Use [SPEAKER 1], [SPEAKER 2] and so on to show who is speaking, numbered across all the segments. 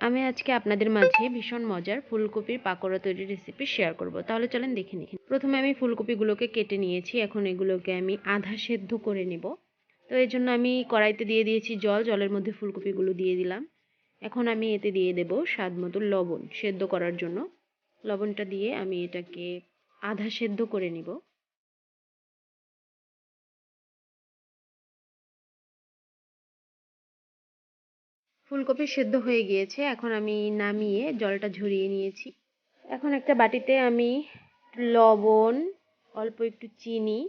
[SPEAKER 1] আমি আজকে আপনাদের মাঝে ভীষণ মজার ফুলকপির পাকোড়া তৈরির রেসিপি শেয়ার করব। তাহলে চলেন দেখে নিই। প্রথমে আমি ফুলকপিগুলোকে কেটে নিয়েছি। এখন এগুলোকে আমি আধা সেদ্ধ করে নেব। তো এর জন্য আমি কড়াইতে দিয়ে দিয়েছি জল, জলের মধ্যে ফুলকপিগুলো দিয়ে দিলাম। এখন আমি এতে দিয়ে দেব স্বাদ মতো লবণ সেদ্ধ করার জন্য। লবণটা দিয়ে আমি এটাকে আধা সেদ্ধ করে নিব। ফুলকপি সেদ্ধ হয়ে গিয়েছে। এখন আমি নামিয়ে জলটা ঝরিয়ে নিয়েছি। এখন একটা বাটিতে আমি লবণ, অল্প একটু চিনি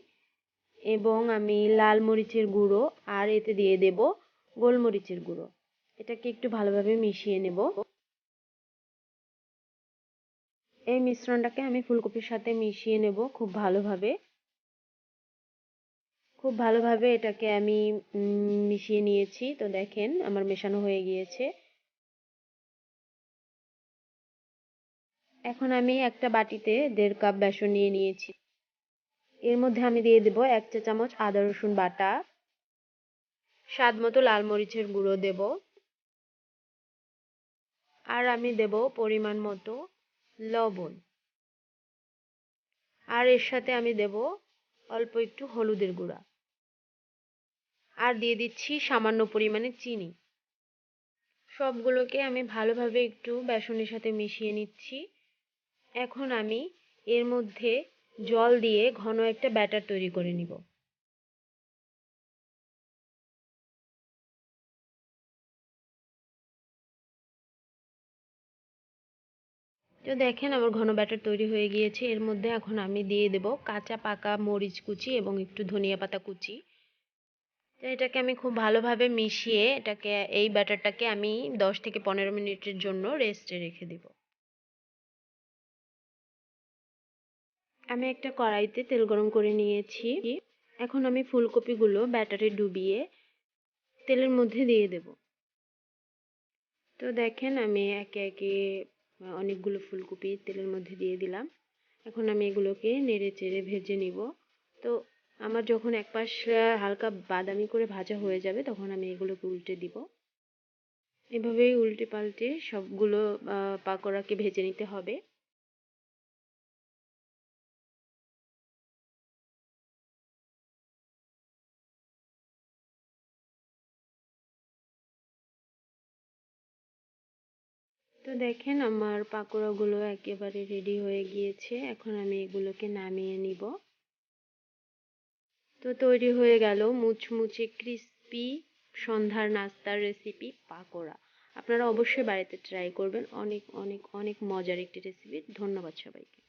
[SPEAKER 1] এবং আমি লাল মরিচের গুঁড়ো আর এতে দিয়ে দেব গোলমরিচের গুঁড়ো। এটাকে একটু ভালোভাবে মিশিয়ে নেব। এই মিশ্রণটাকে আমি ফুলকপির সাথে মিশিয়ে নেব খুব ভালোভাবে। খুব ভালোভাবে এটাকে আমি মিশিয়ে নিয়েছি। তো দেখেন আমার মেশানো হয়ে গিয়েছে। এখন আমি একটা বাটিতে 1.5 কাপ বেসন নিয়ে নিয়েছি। এর মধ্যে আমি দিয়ে দেব 1 চা চামচ আদা রসুন বাটা, স্বাদ মতো লাল মরিচের গুঁড়ো দেব, আর আমি দেব পরিমাণ মতো লবণ, আর এর সাথে আমি দেব অল্প একটু হলুদের গুঁড়া, আর দিয়ে দিচ্ছি সামান্য পরিমাণে চিনি। সবগুলোকে আমি ভালোভাবে একটু বেসনের সাথে মিশিয়ে নিচ্ছি। এখন আমি এর মধ্যে জল দিয়ে ঘন একটা ব্যাটার তৈরি করে নিব। তো দেখেন আমার ঘন ব্যাটার তৈরি হয়ে গিয়েছে। এর মধ্যে এখন আমি দিয়ে দেব কাঁচা পাকা মরিচ কুচি এবং একটু ধনিয়া পাতা কুচি। তো এটাকে আমি খুব ভালোভাবে মিশিয়ে এটাকে এই ব্যাটারটাকে আমি 10 থেকে 15 মিনিটের জন্য রেস্টে রেখে দিব। আমি একটা কড়াইতে তেল গরম করে নিয়েছি। এখন আমি ফুলকপিগুলো ব্যাটারে ডুবিয়ে তেলের মধ্যে দিয়ে দেব। তো দেখেন আমি একে একে অনেকগুলো ফুলকপি তেলের মধ্যে দিয়ে দিলাম। এখন আমি এগুলোকে নেড়ে চেড়ে ভেজে নিব। তো আমার যখন এক পাশ হালকা বাদামি করে ভাজা হয়ে যাবে তখন আমি এগুলোকে উল্টে দিব। এভাবেই উল্টে পাল্টে সবগুলো পাকোড়াকে ভেজে নিতে হবে। তো দেখেন আমার পাকোড়াগুলো একেবারে রেডি হয়ে গিয়েছে। এখন আমি এগুলোকে নামিয়ে নিব। তো তৈরি হয়ে গেল মুচমুচে ক্রিস্পি সন্ধ্যার নাস্তার রেসিপি পাকোড়া। আপনারা অবশ্যই বাড়িতে ট্রাই করবেন। অনেক অনেক অনেক মজার একটি রেসিপি। ধন্যবাদ সবাইকে।